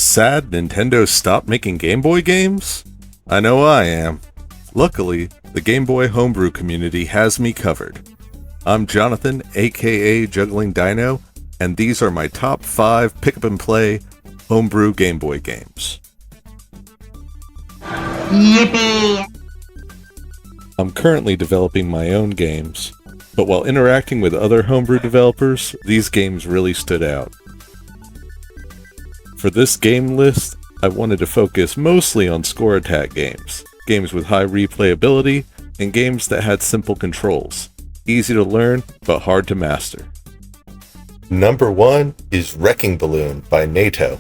Sad Nintendo stopped making Game Boy games? I know I am. Luckily, the Game Boy homebrew community has me covered. I'm Jonathan, aka Juggling Dino, and these are my top 5 pick-up-and-play homebrew Game Boy games. Yippee! I'm currently developing my own games, but while interacting with other homebrew developers, these games really stood out. For this game list, I wanted to focus mostly on score attack games, games with high replayability, and games that had simple controls, easy to learn but hard to master. Number 1 is Wrecking Balloon by NATO.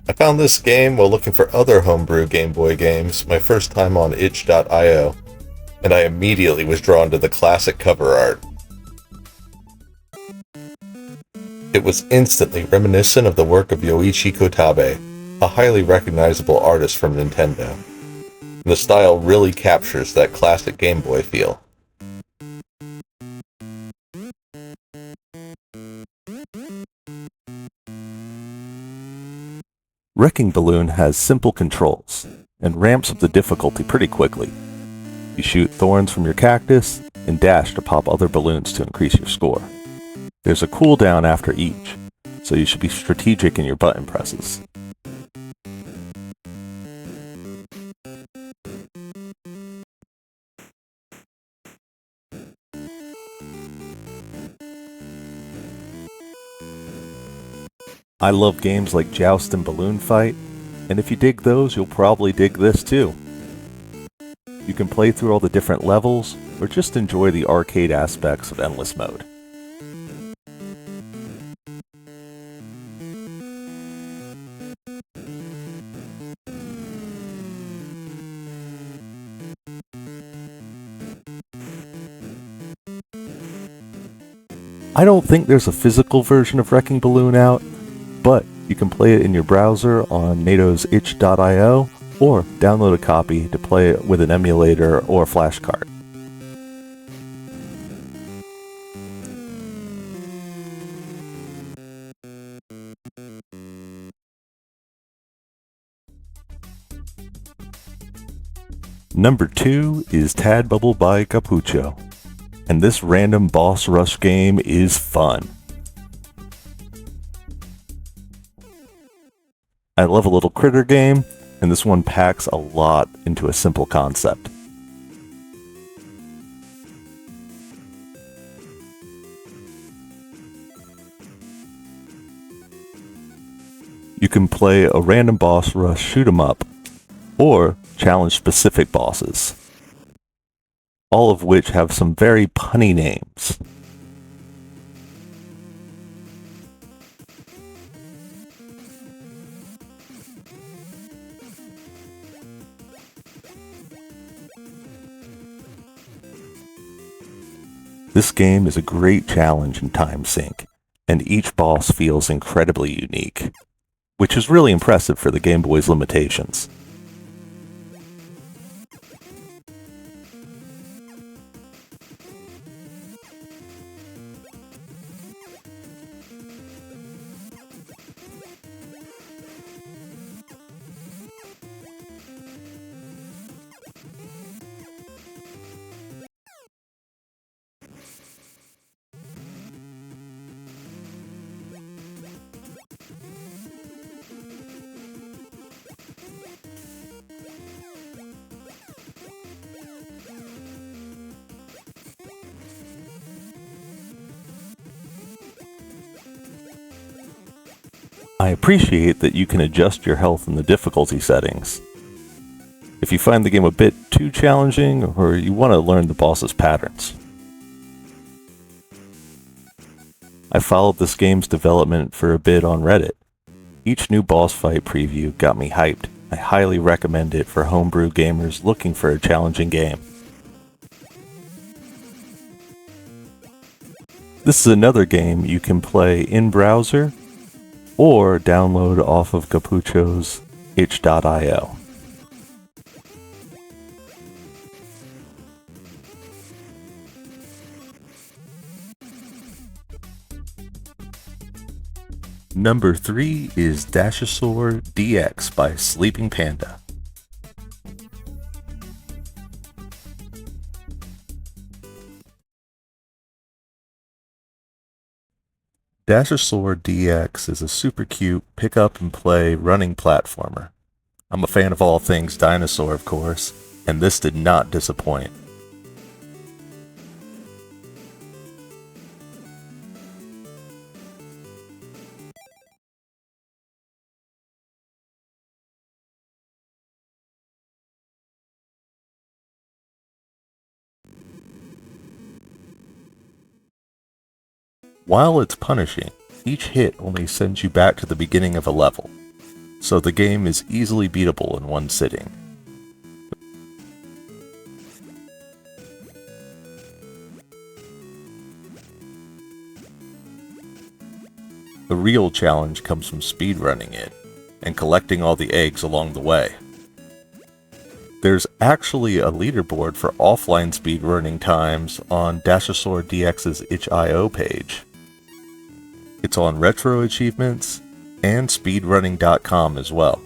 I found this game while looking for other homebrew Game Boy games my first time on itch.io, and I immediately was drawn to the classic cover art. It was instantly reminiscent of the work of Yoichi Kotabe, a highly recognizable artist from Nintendo. The style really captures that classic Game Boy feel. Wrecking Balloon has simple controls, and ramps up the difficulty pretty quickly. You shoot thorns from your cactus, and dash to pop other balloons to increase your score. There's a cooldown after each, so you should be strategic in your button presses. I love games like Joust and Balloon Fight, and if you dig those, you'll probably dig this too. You can play through all the different levels, or just enjoy the arcade aspects of Endless Mode. I don't think there's a physical version of Wrecking Balloon out, but you can play it in your browser on NATO's itch.io, or download a copy to play it with an emulator or a flash card. Number 2 is Tad Bubble by Capucho, and this random boss rush game is fun. I love a little critter game, and this one packs a lot into a simple concept. You can play a random boss rush shoot 'em up, or challenge specific bosses, all of which have some very punny names. This game is a great challenge in time sync, and each boss feels incredibly unique, which is really impressive for the Game Boy's limitations. I appreciate that you can adjust your health in the difficulty settings. If you find the game a bit too challenging, or you want to learn the boss's patterns. I followed this game's development for a bit on Reddit. Each new boss fight preview got me hyped. I highly recommend it for homebrew gamers looking for a challenging game. This is another game you can play in browser, or download off of Capucho's itch.io. Number 3 is Dashosaur DX by Sleeping Panda. Dashosaur DX is a super cute pick up and play running platformer. I'm a fan of all things dinosaur, of course, and this did not disappoint. While it's punishing, each hit only sends you back to the beginning of a level, so the game is easily beatable in one sitting. The real challenge comes from speedrunning it, and collecting all the eggs along the way. There's actually a leaderboard for offline speedrunning times on Dashosaur DX's itch.io page. It's on Retro Achievements and speedrunning.com as well.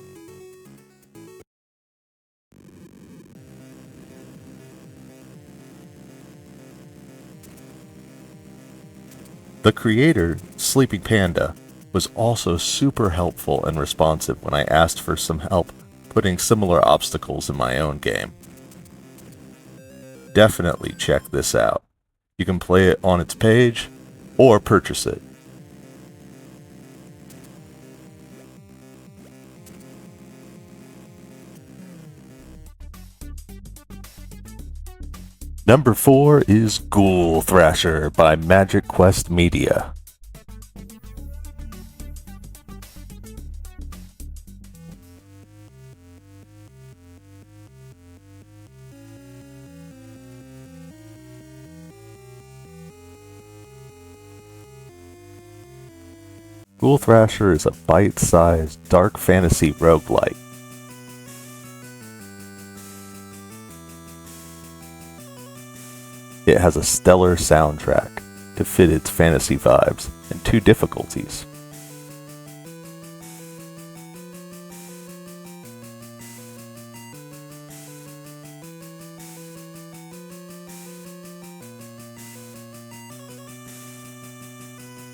The creator, Sleeping Panda, was also super helpful and responsive when I asked for some help putting similar obstacles in my own game. Definitely check this out. You can play it on its page or purchase it. Number 4 is Ghoul Thrasher by Magic Quest Media. Ghoul Thrasher is a bite-sized dark fantasy roguelike. It has a stellar soundtrack to fit its fantasy vibes and 2 difficulties.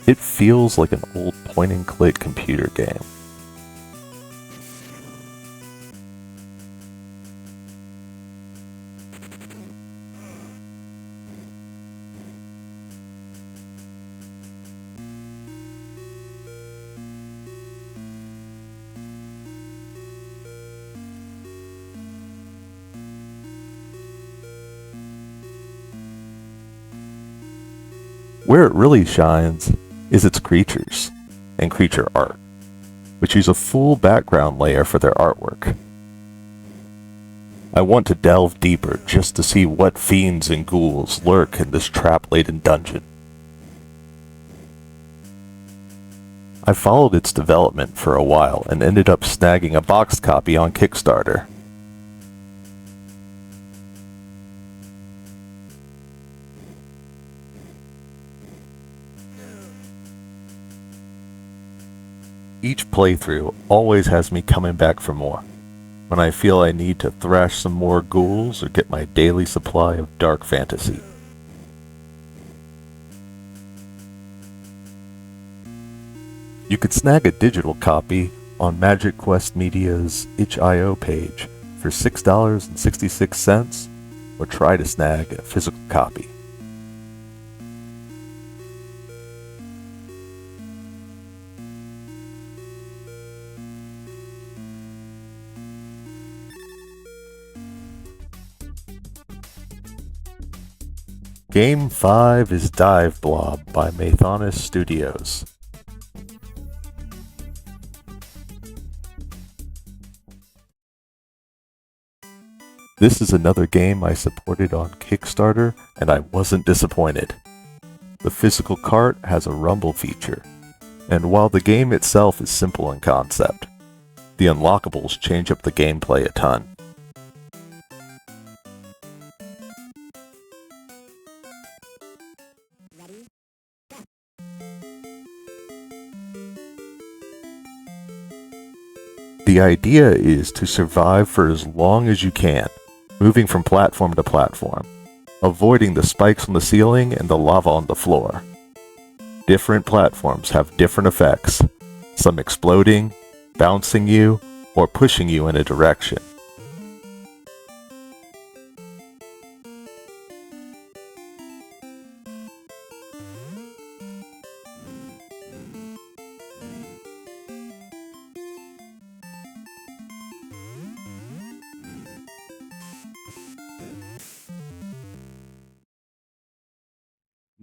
It feels like an old point-and-click computer game. Where it really shines is its creatures and creature art, which use a full background layer for their artwork. I want to delve deeper just to see what fiends and ghouls lurk in this trap-laden dungeon. I followed its development for a while and ended up snagging a box copy on Kickstarter. Each playthrough always has me coming back for more, when I feel I need to thrash some more ghouls or get my daily supply of dark fantasy. You could snag a digital copy on Magic Quest Media's itch.io page for $6.66, or try to snag a physical copy. Game 5 is Dive Blob by Mathonis Studios. This is another game I supported on Kickstarter, and I wasn't disappointed. The physical cart has a rumble feature, and while the game itself is simple in concept, the unlockables change up the gameplay a ton. The idea is to survive for as long as you can, moving from platform to platform, avoiding the spikes on the ceiling and the lava on the floor. Different platforms have different effects, some exploding, bouncing you, or pushing you in a direction.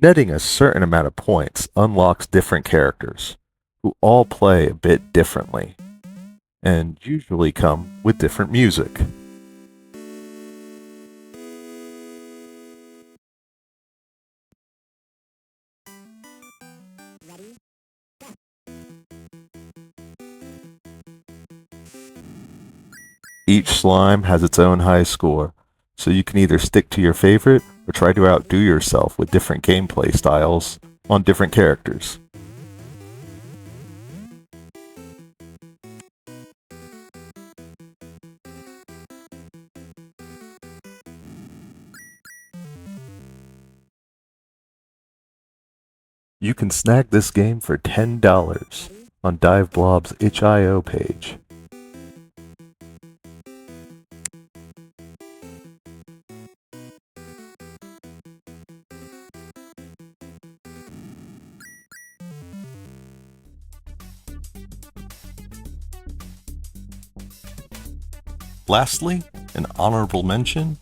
Netting a certain amount of points unlocks different characters, who all play a bit differently, and usually come with different music. Each slime has its own high score, so you can either stick to your favorite or try to outdo yourself with different gameplay styles on different characters. You can snag this game for $10 on Blob's itch.io page. Lastly, an honorable mention,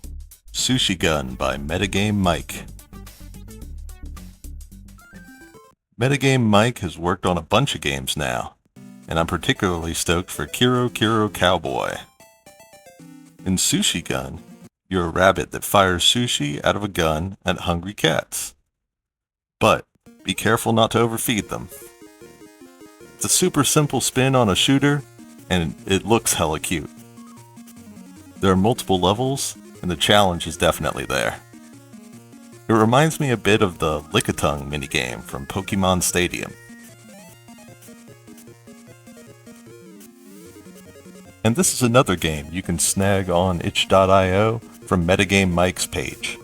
Sushi Gun by Metagame Mike. Metagame Mike has worked on a bunch of games now, and I'm particularly stoked for Kiro Kiro Cowboy. In Sushi Gun, you're a rabbit that fires sushi out of a gun at hungry cats. But be careful not to overfeed them. It's a super simple spin on a shooter, and it looks hella cute. There are multiple levels, and the challenge is definitely there. It reminds me a bit of the Lickitung minigame from Pokemon Stadium. And this is another game you can snag on itch.io from Metagame Mike's page.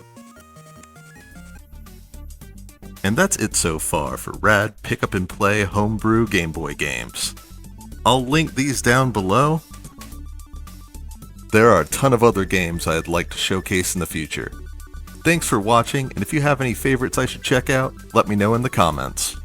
And that's it so far for rad pick up and play Homebrew Gameboy games. I'll link these down below. There are a ton of other games I'd like to showcase in the future. Thanks for watching, and if you have any favorites I should check out, let me know in the comments.